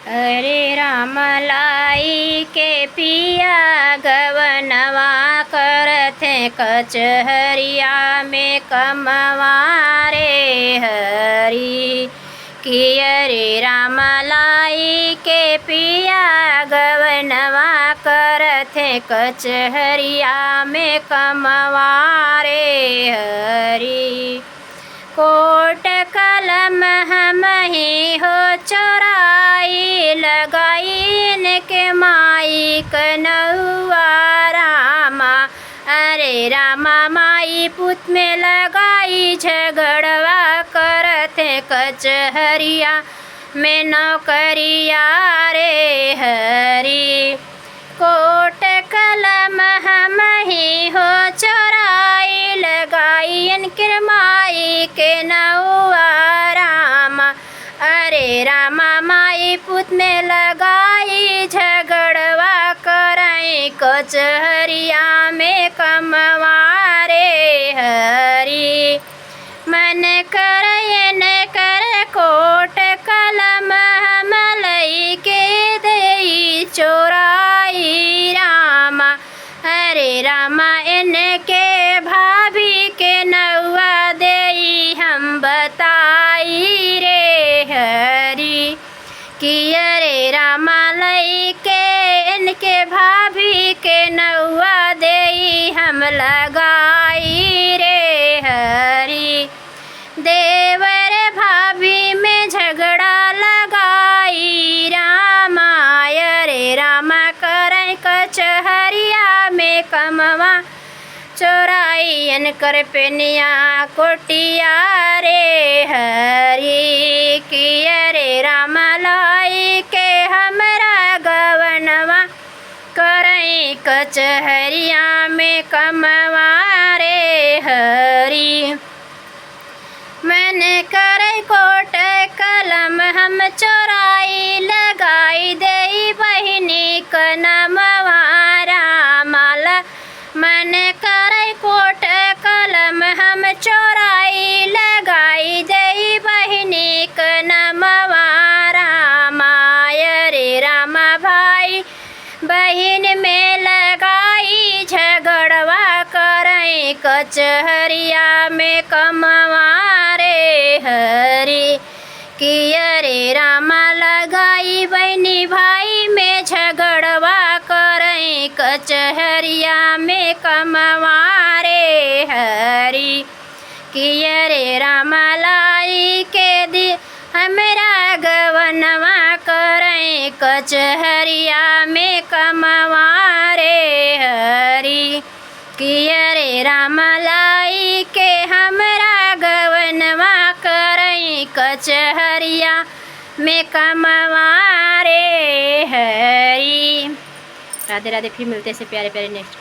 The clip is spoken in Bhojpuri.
हरे राम लाई के पिया गवनवा करथे कचहरिया में कमवारे हरी कि हरे राम लाई के पिया गवनवा करथे कचहरिया में कमवारे हरी कोट कलम हम ही हो चोराई लगाइन के माई कनौआ रामा अरे रामा माई पुत में लगाई झगड़वा करथे कचहरिया में नौकरिया रे हरी कोट कलम हम ही हो चोराई लगाई इनके माई के नौआ रामा अरे रामा माई पुत में लगाई झगड़वा कराई कचहरिया में कमवारे हरी मन कर न कर कोट कलम हम लई के देई चोराई रामा हरे रामा इनके भाभी के नौआ देई हम बताई रे हरी कि अरे रामा लई के इनके भाभी के नौआ देई हम लगाई रे हरी देवर भाभी में झगड़ा लगाई रामा रे रामा करे कचहरिया में कमवा चोराई कर पेनिया कोटिया रे हरी कि अरे रामा लाई के हमरा गवनवा करई कचहरिया में कमवा रे हरी मन करे कोट कलम हम चोराई लगाई देई बहिनी कनमवा रामाला मन करे कोट कलम हम चोराई लगाई देई बहिनी कनमवा रामाय रे रामा भाई बहिन में लगाई झगड़वा करई कचहरिया में कमवारे हरी कि अरे रामा लगाई बहनी भाई में झगड़वा करई कचहरिया में कमवारे हरी कि अरे रामा लाई के दी हमरा गवनवा करई कचहरिया में कमवारे हरी कि अरे रामा लाई के हमरा गवनवा करई कचहरिया में कमवारे हरी। राधे राधे। फिर मिलते हैं प्यारे प्यारे नेक्स्ट।